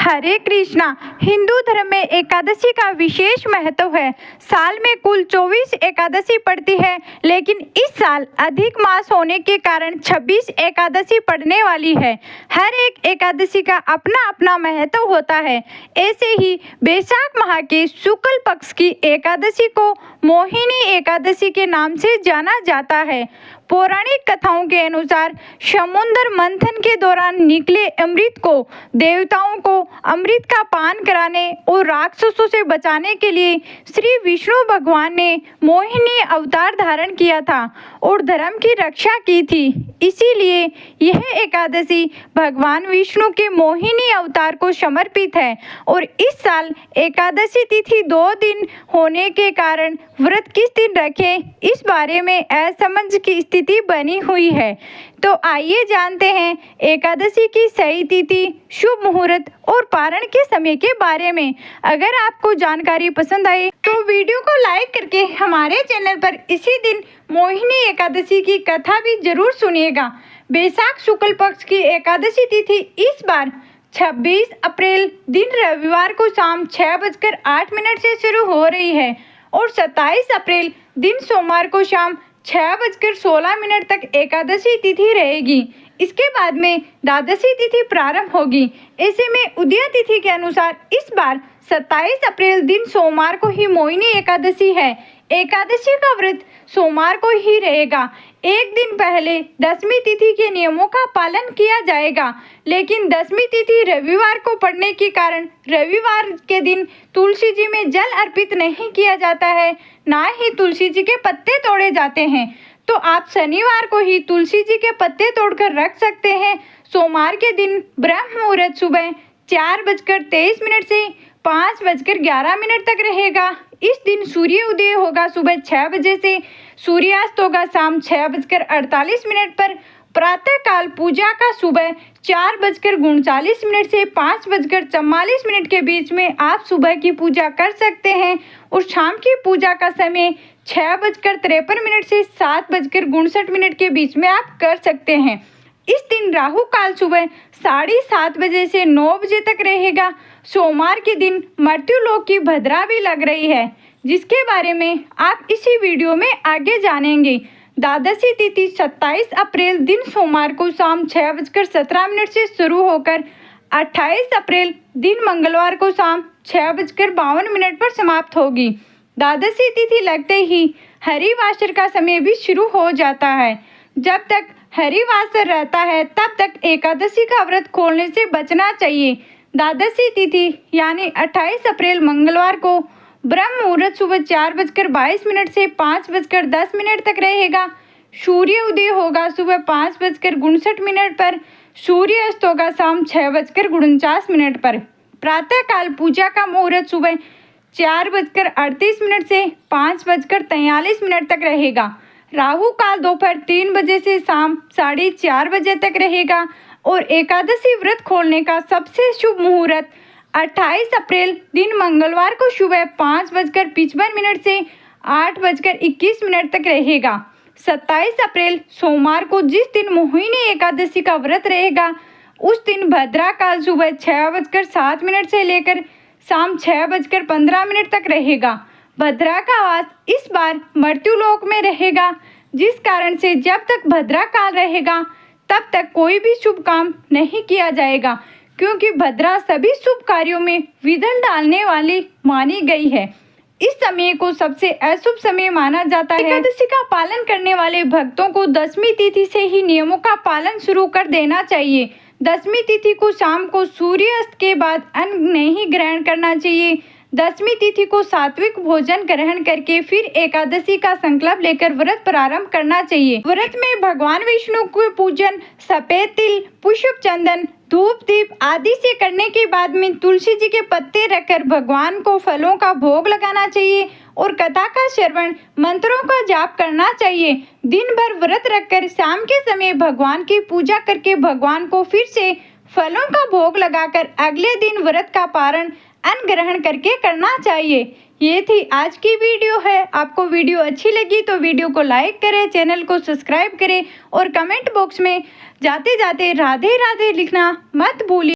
हरे कृष्णा। हिंदू धर्म में एकादशी का विशेष महत्व है। साल में कुल 24 एकादशी पड़ती है, लेकिन इस साल अधिक मास होने के कारण 26 एकादशी पड़ने वाली है। हर एक एकादशी का अपना अपना महत्व होता है। ऐसे ही बैसाख माह के शुक्ल पक्ष की एकादशी को मोहिनी एकादशी के नाम से जाना जाता है। पौराणिक कथाओं के अनुसार समुद्र मंथन के दौरान निकले अमृत को देवताओं को अमृत का पान कराने और राक्षसों से बचाने के लिए श्री विष्णु भगवान ने मोहिनी अवतार धारण किया था और धर्म की रक्षा की थी। इसीलिए यह एकादशी भगवान विष्णु के मोहिनी अवतार को समर्पित है और इस साल एकादशी तिथि 2 दिन होने के कारण व्रत किस दिन रखें, इस बारे में असमंजस की स्थिति बनी हुई है। तो आइए जानते हैं एकादशी की सही तिथि, शुभ मुहूर्त और पारण के समय के बारे में। अगर आपको जानकारी पसंद आए तो वीडियो को लाइक करके हमारे चैनल पर इसी दिन मोहिनी एकादशी की कथा भी जरूर सुनिएगा। बैसाख शुक्ल पक्ष की एकादशी तिथि इस बार 26 अप्रैल दिन रविवार को शाम 6:08 से शुरू हो रही है और 27 अप्रैल दिन सोमवार को शाम 6:16 तक एकादशी तिथि रहेगी। इसके बाद में द्वादशी तिथि प्रारंभ होगी। ऐसे में उदय तिथि के अनुसार इस बार 27 अप्रैल दिन सोमवार को ही मोहिनी एकादशी है। एकादशी का व्रत सोमवार को ही रहेगा। एक दिन पहले दसवीं तिथि के नियमों का पालन किया जाएगा, लेकिन दसवीं तिथि रविवार को पड़ने के कारण रविवार के दिन तुलसी जी में जल अर्पित नहीं किया जाता है, ना ही तुलसी जी के पत्ते तोड़े जाते हैं। तो आप शनिवार को ही तुलसी जी के पत्ते तोड़कर रख सकते हैं। सोमवार के दिन ब्रह्म मुहूर्त सुबह 4:23 से 5:11 तक रहेगा। इस दिन सूर्य उदय होगा सुबह 6 बजे से, सूर्यास्त होगा शाम 6:48 पर। प्रातः काल पूजा का सुबह 4:39 से 5:44 के बीच में आप सुबह की पूजा कर सकते हैं और शाम की पूजा का समय 6:53 से 7:59 के बीच में आप कर सकते हैं। इस दिन राहु काल सुबह 7:30 बजे से 9 बजे तक रहेगा। सोमवार के दिन मृत्युलोक की भद्रा भी लग रही है, जिसके बारे में आप इसी वीडियो में आगे जानेंगे। द्वादशी तिथि 27 अप्रैल दिन सोमवार को शाम 6:17 से शुरू होकर 28 अप्रैल दिन मंगलवार को शाम 6:52 पर समाप्त होगी। द्वादशी तिथि लगते ही हरिवासर का समय भी शुरू हो जाता है। जब तक हरिवासर रहता है तब तक एकादशी का व्रत खोलने से बचना चाहिए। द्वादशी तिथि यानी 28 अप्रैल मंगलवार को ब्रह्म मुहूर्त सुबह 4:22 से 5:10 तक रहेगा। सूर्य उदय होगा सुबह 5:59 पर। सूर्य अस्त होगा शाम 6:49 पर। प्रातः काल पूजा का मुहूर्त सुबह 4:38 से 5:43 तक रहेगा। राहु काल दोपहर 3 बजे से शाम 4:30 बजे तक रहेगा और एकादशी व्रत खोलने का सबसे शुभ मुहूर्त 28 अप्रैल दिन मंगलवार को सुबह 5:55 से 8:21 तक रहेगा। 27 अप्रैल सोमवार को जिस दिन मोहिनी एकादशी का व्रत रहेगा, उस दिन भद्रा काल सुबह 6:07 से लेकर शाम 6:15 तक रहेगा। भद्रा का वास इस बार मृत्युलोक में रहेगा, जिस कारण से जब तक भद्रा काल रहेगा तब तक कोई भी शुभ काम नहीं किया जाएगा, क्योंकि भद्रा सभी शुभ कार्यों में विघ्न डालने वाली मानी गई है। इस समय को सबसे अशुभ समय माना जाता है। एकादशी का पालन करने वाले भक्तों को दसवीं तिथि से ही नियमों का पालन शुरू कर देना चाहिए। दसवीं तिथि को शाम को सूर्यास्त के बाद अन्न नहीं ग्रहण करना चाहिए। दसवीं तिथि को सात्विक भोजन ग्रहण करके फिर एकादशी का संकल्प लेकर व्रत प्रारंभ करना चाहिए। व्रत में भगवान विष्णु के पूजन सफेद तिल, पुष्प, चंदन, धूप, दीप आदि से करने के बाद में तुलसी जी के पत्ते रखकर भगवान को फलों का भोग लगाना चाहिए और कथा का श्रवण, मंत्रों का जाप करना चाहिए। दिन भर व्रत रखकर शाम के समय भगवान की पूजा करके भगवान को फिर से फलों का भोग लगाकर अगले दिन व्रत का पारण अन्न ग्रहण करके करना चाहिए। ये थी आज की वीडियो है। आपको वीडियो अच्छी लगी तो वीडियो को लाइक करें, चैनल को सब्सक्राइब करें और कमेंट बॉक्स में जाते जाते राधे राधे लिखना मत भूलिए।